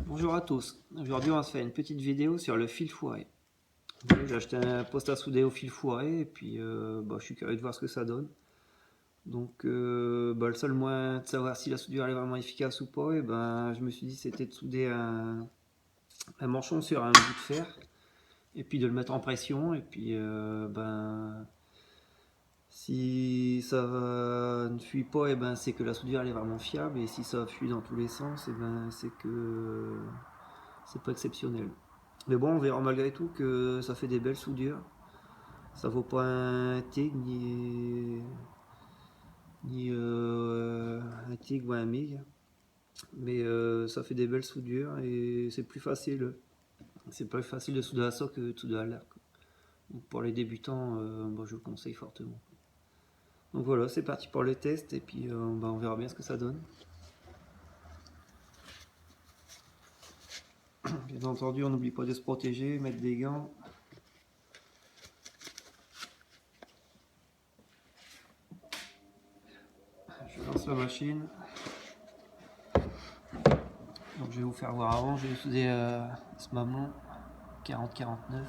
Bonjour à tous, aujourd'hui on va se faire une petite vidéo sur le fil foiré. J'ai acheté un poste à souder au fil foiré et puis je suis curieux de voir ce que ça donne. Donc le seul moyen de savoir si la soudure est vraiment efficace ou pas, je me suis dit c'était de souder un manchon sur un bout de fer et puis de le mettre en pression et puis si ça ne fuit pas, c'est que la soudure elle est vraiment fiable, et si ça fuit dans tous les sens, c'est que c'est pas exceptionnel. Mais bon, on verra malgré tout que ça fait des belles soudures. Ça vaut pas un TIG ni un TIG ou un MIG, mais ça fait des belles soudures et c'est plus facile. C'est plus facile de souder à ça que de souder à l'air. Donc pour les débutants, je le conseille fortement. Donc voilà, c'est parti pour le test et puis on verra bien ce que ça donne. Bien entendu, on n'oublie pas de se protéger, mettre des gants. Je lance la machine. Donc je vais vous faire voir avant, j'ai soudé ce mamelon 40-49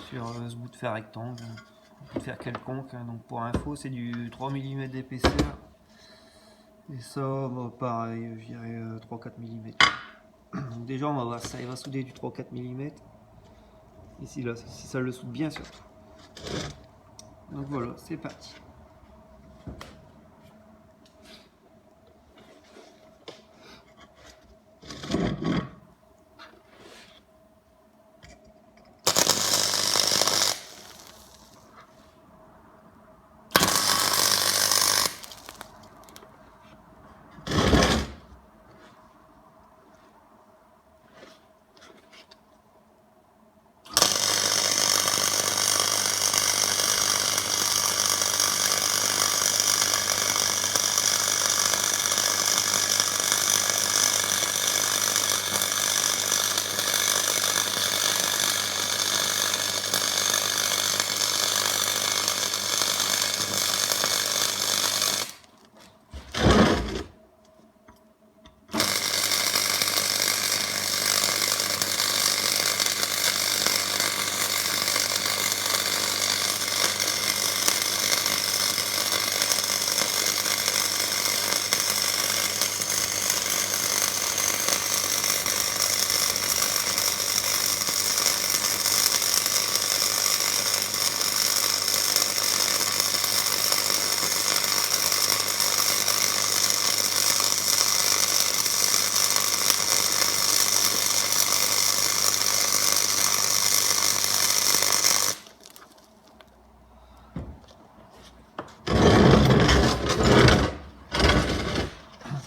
sur ce bout de fer rectangle, un bout de fer quelconque. Donc pour info, c'est du 3 mm d'épaisseur. Et ça, pareil, je dirais 3-4 mm. Donc déjà, on va voir si ça va souder du 3-4 mm. Et si ça le soude bien surtout. Donc voilà, c'est parti.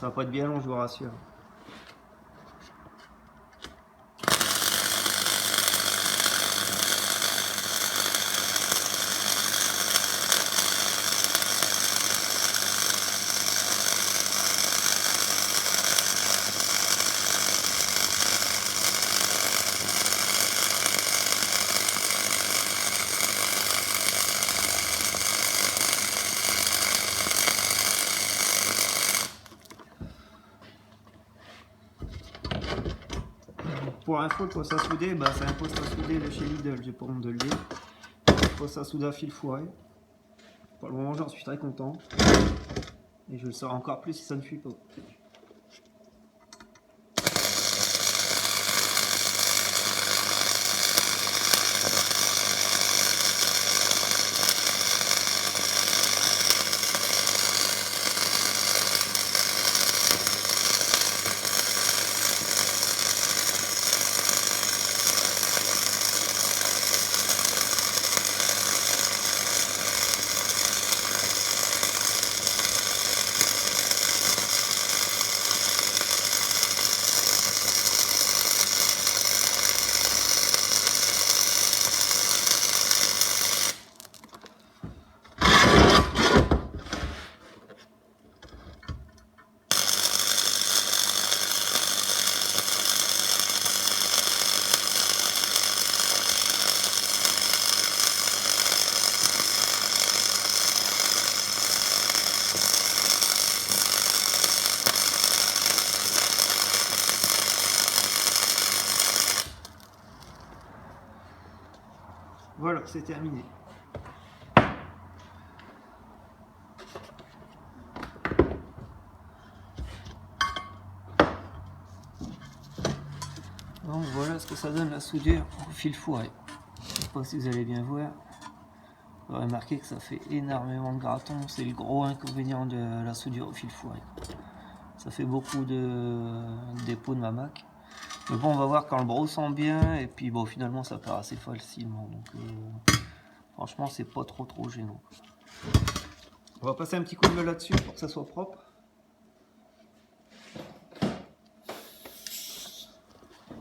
Ça va pas être bien long, je vous rassure. Pour info, le poste à souder, c'est un poste à souder de chez Lidl, j'ai pas honte de le dire. Poste à souder à fil foiré. Pour le moment, j'en suis très content. Et je le saurai encore plus si ça ne fuit pas. Voilà, c'est terminé. Donc voilà ce que ça donne la soudure au fil fourré. Je ne sais pas si vous allez bien voir. Vous aurez remarqué que ça fait énormément de gratons. C'est le gros inconvénient de la soudure au fil fourré. Ça fait beaucoup de dépôts de ma Mac. Mais bon, on va voir quand le brossant bien. Et puis bon, finalement, ça part assez facilement. Donc franchement, c'est pas trop gênant. On va passer un petit coup de meule là-dessus pour que ça soit propre.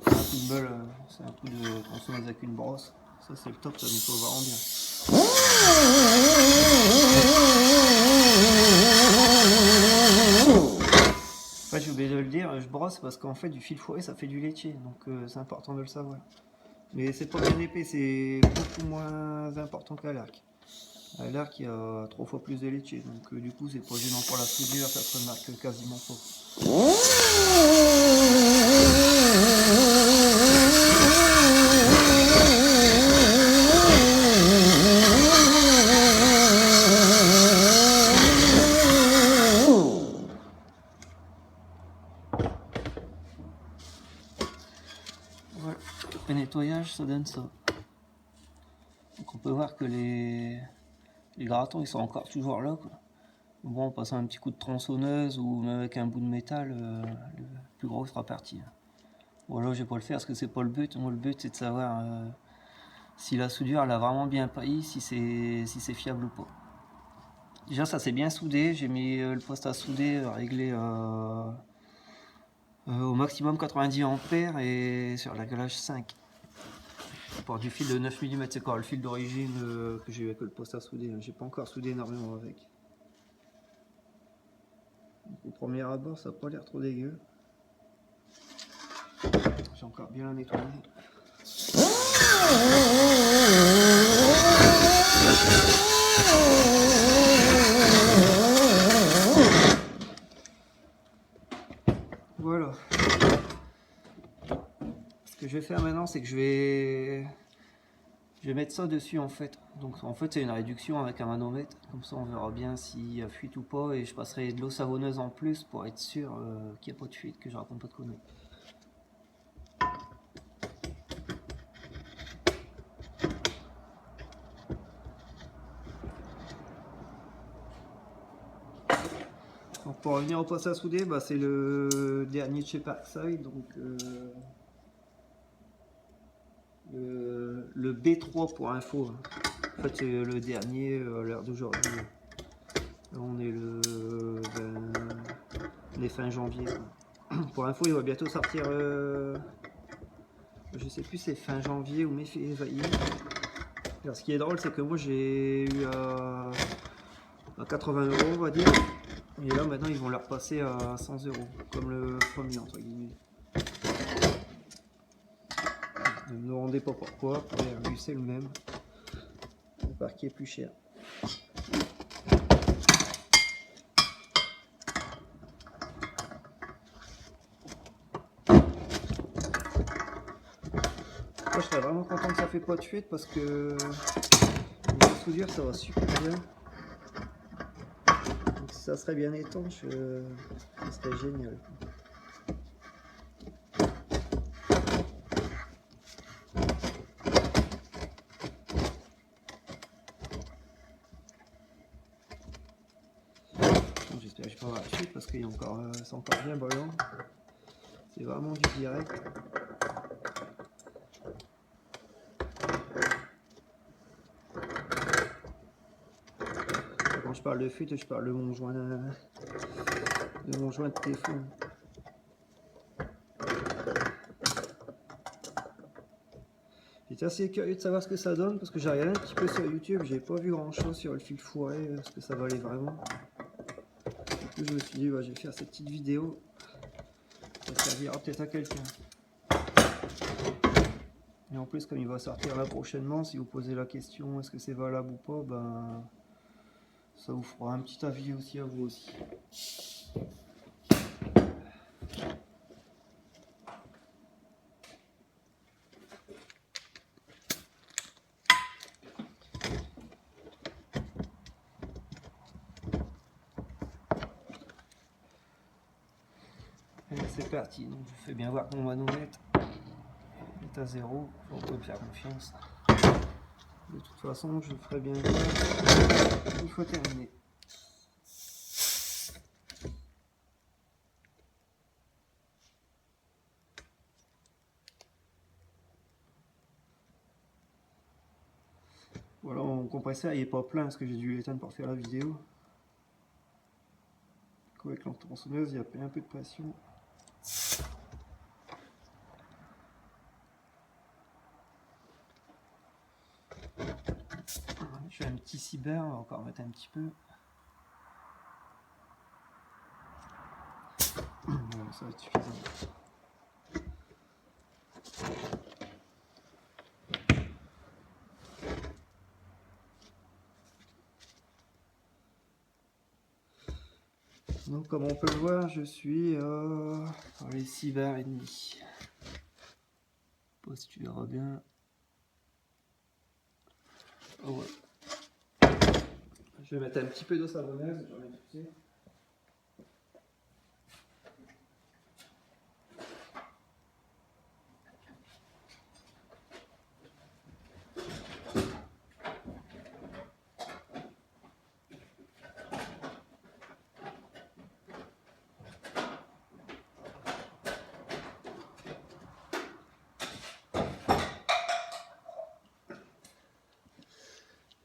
Un coup de meule, c'est un coup de tronçonneuse avec une brosse. Ça, c'est le top, ça nettoie vraiment bien. Enfin, j'ai oublié de le dire, je brosse parce qu'en fait, du fil fourré, ça fait du laitier. Donc, c'est important de le savoir. Mais c'est pas bien épais, c'est beaucoup moins important qu'à l'arc. À l'arc, il y a 3 fois plus de laitier. Donc, du coup, c'est pas gênant pour la soudure, ça se remarque quasiment pas. Voilà, le nettoyage, ça donne ça. Donc on peut voir que les gratons, ils sont encore toujours là, quoi. Bon, en passant un petit coup de tronçonneuse ou même avec un bout de métal, le plus gros sera parti. Bon, là, je vais pas le faire parce que c'est pas le but. Moi, le but, c'est de savoir si la soudure, elle a vraiment bien pailli, si c'est fiable ou pas. Déjà, ça s'est bien soudé. J'ai mis le poste à souder réglé au maximum 90 ampères et sur la galage 5. Pour du fil de 9 mm, c'est quoi le fil d'origine que j'ai eu avec le poste à souder. J'ai pas encore soudé énormément avec. Donc, au premier abord, ça n'a pas l'air trop dégueu. J'ai encore bien la nettoyer. Voilà. Ce que je vais faire maintenant, c'est que je vais mettre ça dessus en fait. Donc en fait c'est une réduction avec un manomètre. Comme ça on verra bien s'il y a fuite ou pas. Et je passerai de l'eau savonneuse en plus pour être sûr qu'il n'y a pas de fuite, que je raconte pas de conneries. Donc pour revenir au poste à souder, bah, c'est le dernier de chez Parkside. Donc le B3 pour info. En fait, c'est le dernier à l'heure d'aujourd'hui. Là, on est on est fin janvier. Pour info, il va bientôt sortir. Je sais plus, c'est fin janvier ou mai-février. Alors, ce qui est drôle, c'est que moi j'ai eu à 80 €, on va dire. Et là, maintenant, ils vont leur passer à 100 €, comme le premier, entre guillemets. Ne me demandez pas pourquoi, pour Airbus c'est le même. Le parquet est plus cher. Moi je serais vraiment content que ça fait pas de fuite parce que la soudure ça va super bien. Donc, si ça serait bien étanche, ça serait génial. J'espère que je vais pas avoir de fuite parce qu'il y a encore, c'est encore bien brûlant. C'est vraiment du direct. Quand je parle de fuite, je parle de mon joint de téléphone. J'étais assez curieux de savoir ce que ça donne parce que j'ai regardé un petit peu sur YouTube, j'ai pas vu grand chose sur le fil fourré, ce que ça valait vraiment. Du coup je me suis dit bah, je vais faire cette petite vidéo, ça servira peut-être à quelqu'un. Et en plus comme il va sortir là prochainement, si vous posez la question est-ce que c'est valable ou pas, ben ça vous fera un petit avis aussi à vous aussi. c'est parti. Donc je fais bien voir que mon manomètre est à 0. On peut me faire confiance. De toute façon, je ferai bien voir. Il faut terminer. Voilà, mon compresseur il est pas plein parce que j'ai dû l'éteindre pour faire la vidéo. Avec l'entronçonneuse, il y a un peu de pression. Je fais un petit cyber, on va encore mettre un petit peu. Voilà, ça va être suffisant. Donc comme on peut le voir, je suis à les 6 bars et demi. Si tu verras bien. Oh ouais. Je vais mettre un petit peu d'eau savonneuse, j'en ai tout de suite.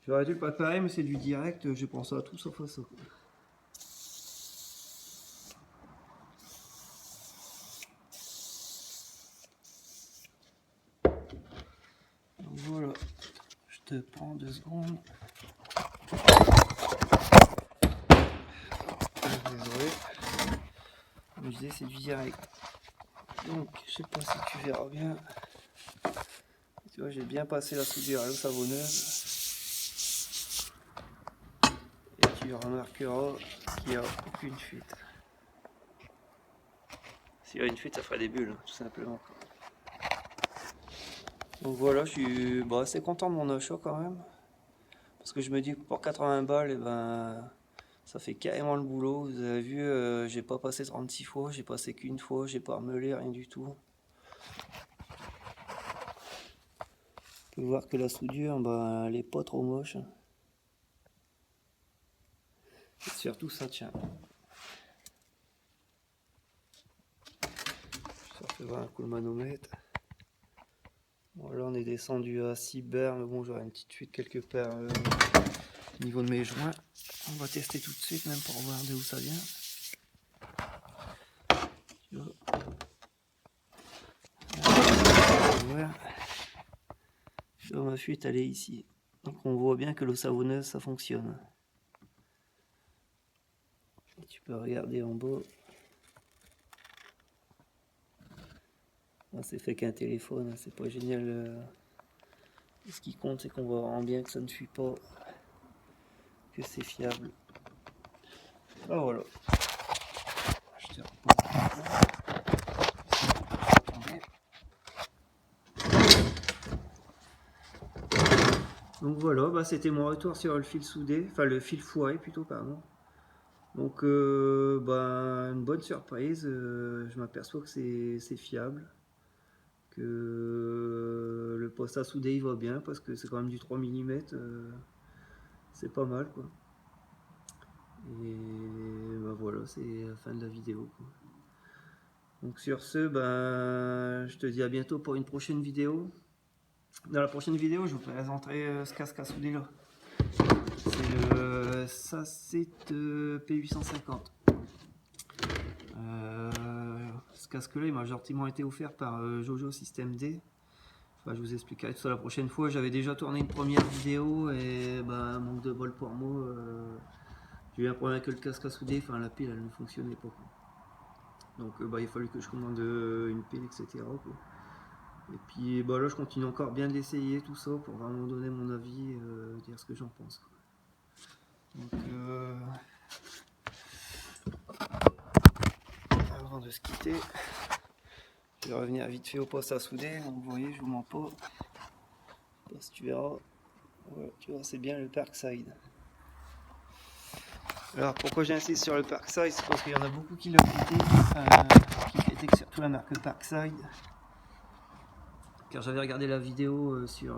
J'aurais dû le préparer, mais c'est du direct, j'ai pensé à tout sauf à ça. Donc voilà, je te prends 2 secondes. Désolé, comme je disais, c'est du direct. Donc, je sais pas si tu verras bien. Tu vois, j'ai bien passé la soudure à l'eau savonneuse. Et tu remarqueras qu'il n'y a aucune fuite. S'il y a une fuite, ça ferait des bulles, tout simplement. Donc voilà, je suis assez content de mon achat quand même. Parce que je me dis que pour 80 balles, et ben, ça fait carrément le boulot. Vous avez vu, j'ai pas passé 36 fois, j'ai passé qu'une fois, j'ai pas remelé, rien du tout. On peut voir que la soudure, ben, elle est pas trop moche. Et surtout ça tient. Je fais voir un coup le manomètre. Bon, là on est descendu à 6 bars, mais bon, j'aurai une petite fuite quelque part au niveau de mes joints. On va tester tout de suite, même pour voir d'où ça vient. Tu vois. Là, ma fuite elle est ici. Donc on voit bien que l'eau savonneuse ça fonctionne. Et tu peux regarder en bas. C'est fait qu'un téléphone, c'est pas génial. Ce qui compte, c'est qu'on voit vraiment bien que ça ne fuit pas, que c'est fiable. Ah voilà. Je te Donc voilà, bah, c'était mon retour sur le fil soudé, enfin le fil fourré plutôt, pardon. Donc une bonne surprise, je m'aperçois que c'est fiable, que le poste à souder il va bien parce que c'est quand même du 3 mm, c'est pas mal quoi. Et bah voilà, c'est la fin de la vidéo quoi. Donc sur ce, je te dis à bientôt pour une prochaine vidéo. Dans la prochaine vidéo, je vous présenterai ce casque à souder là. C'est le Sasset P850. Ce casque là il m'a gentiment été offert par Jojo System D. Enfin, je vous expliquerai tout ça la prochaine fois. J'avais déjà tourné une première vidéo et manque de bol pour moi, j'ai eu un problème avec le casque à souder, enfin la pile elle ne fonctionnait pas. Donc il a fallu que je commande une pile, etc. Quoi. Et puis là je continue encore bien de l'essayer tout ça pour vraiment donner mon avis, dire ce que j'en pense. Quoi. Donc avant de se quitter, je vais revenir vite fait au poste à souder. Donc vous voyez, je vous mens pas. Je sais pas si tu verras. Voilà, tu vois, c'est bien le Parkside. Alors pourquoi j'insiste sur le Parkside, c'est parce qu'il y en a beaucoup qui l'ont qui critiquent surtout la marque Parkside. Car j'avais regardé la vidéo sur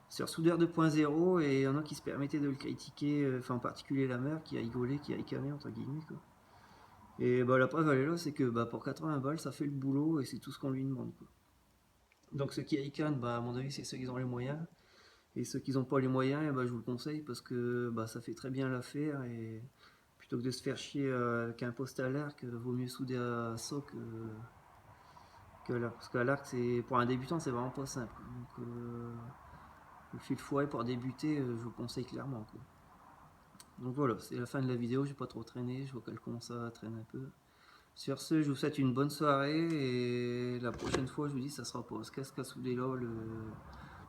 Soudeur 2.0 et il y en a qui se permettaient de le critiquer, enfin en particulier la mère qui a rigolé, qui a ricané entre guillemets quoi. Et bah la preuve elle est là, c'est que bah, pour 80 balles ça fait le boulot et c'est tout ce qu'on lui demande quoi. Donc ceux qui ricanent, bah, à mon avis c'est ceux qui ont les moyens. Et ceux qui n'ont pas les moyens, eh ben, je vous le conseille parce que bah, ça fait très bien l'affaire et plutôt que de se faire chier avec un poste à l'arc, vaut mieux souder à ça que l'arc. Parce qu'à l'arc, pour un débutant, c'est vraiment pas simple. Donc, le fil fourré pour débuter, je vous conseille clairement. Quoi. Donc voilà, c'est la fin de la vidéo. Je vais pas trop traîner. Je vois qu'elle commence à traîner un peu. Sur ce, je vous souhaite une bonne soirée et la prochaine fois, je vous dis, ça sera pour ce casque à souder là,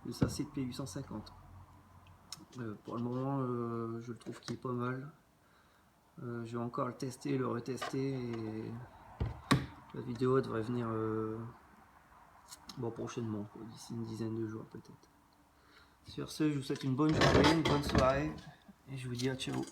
le Sacet de P850. Pour le moment, je le trouve qu'il est pas mal. Je vais encore le tester, le retester et la vidéo devrait venir bon, prochainement, d'ici une dizaine de jours peut-être. Sur ce, je vous souhaite une bonne journée, une bonne soirée et je vous dis à ciao.